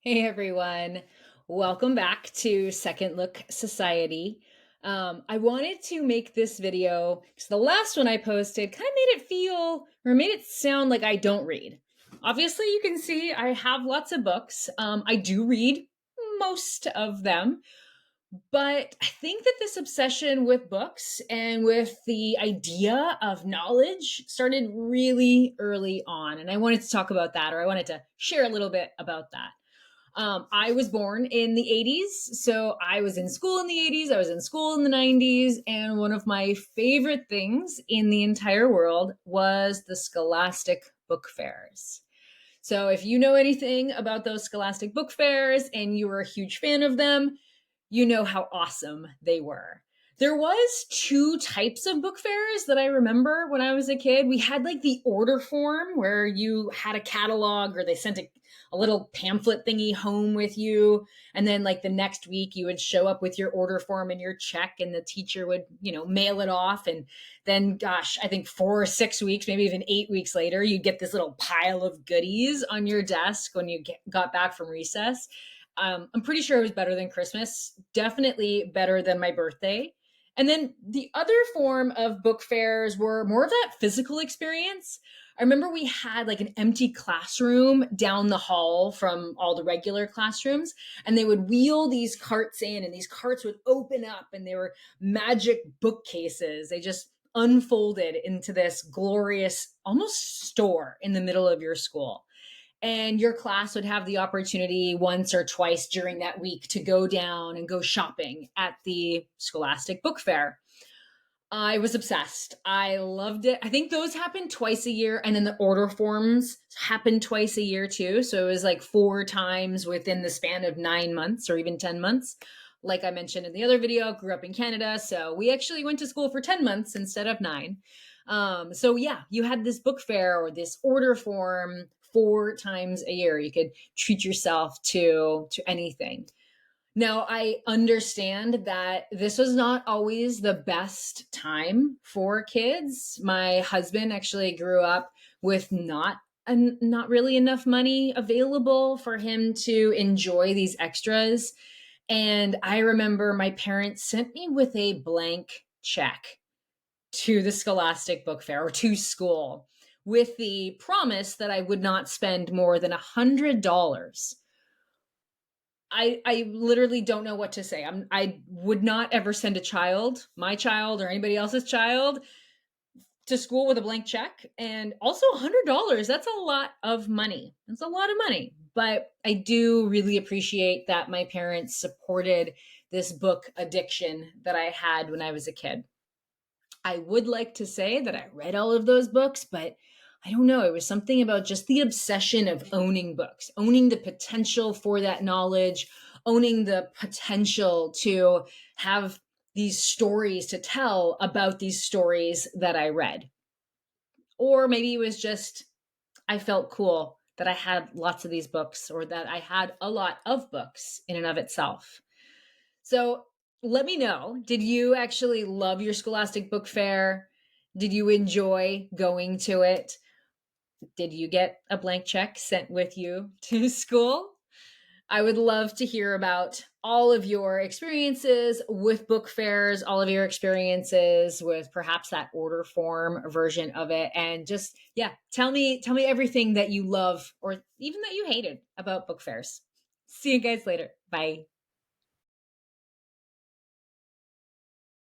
Hey everyone, welcome back to Second Look Society. I wanted to make this video because the last one I posted kind of made it feel or made it sound like I don't read. Obviously, you can see I have lots of books. I do read most of them, but I think that this obsession with books and with the idea of knowledge started really early on. And I wanted to talk about that, or I wanted to share a little bit about that. I was born in the 80s, so I was in school in the 80s, I was in school in the 90s, and one of my favorite things in the entire world was the Scholastic book fairs. So if you know anything about those Scholastic book fairs and you were a huge fan of them, you know how awesome they were. There was two types of book fairs that I remember when I was a kid. We had like the order form where you had a catalog or they sent a little pamphlet thingy home with you. And then like the next week you would show up with your order form and your check and the teacher would, mail it off. And then, gosh, I think 4 or 6 weeks, maybe even 8 weeks later, you'd get this little pile of goodies on your desk when you got back from recess. I'm pretty sure it was better than Christmas, definitely better than my birthday. And then the other form of book fairs were more of that physical experience. I remember we had like an empty classroom down the hall from all the regular classrooms, and they would wheel these carts in, and these carts would open up, and they were magic bookcases. They just unfolded into this glorious, almost store in the middle of your school, and your class would have the opportunity once or twice during that week to go down and go shopping at the Scholastic Book Fair. I was obsessed. I loved it. I think those happened twice a year, and then the order forms happened twice a year too. So it was like 4 times within the span of 9 months or even 10 months. Like I mentioned in the other video, I grew up in Canada, so we actually went to school for 10 months instead of 9. So yeah, you had this book fair or this order form 4 times a year. You could treat yourself to anything. Now, I understand that this was not always the best time for kids. My husband actually grew up with not really enough money available for him to enjoy these extras. And I remember my parents sent me with a blank check to the Scholastic Book Fair or to school with the promise that I would not spend more than $100. I literally don't know what to say. I would not ever send a child, my child or anybody else's child, to school with a blank check. And also $100, that's a lot of money. That's a lot of money. But I do really appreciate that my parents supported this book addiction that I had when I was a kid. I would like to say that I read all of those books, but I don't know. It was something about just the obsession of owning books, owning the potential for that knowledge, owning the potential to have these stories to tell about these stories that I read. Or maybe it was just I felt cool that I had lots of these books or that I had a lot of books in and of itself. So let me know. Did you actually love your Scholastic Book Fair? Did you enjoy going to it? Did you get a blank check sent with you to school? I would love to hear about all of your experiences with book fairs, all of your experiences with perhaps that order form version of it. And just, yeah, tell me everything that you love or even that you hated about book fairs. See you guys later. Bye.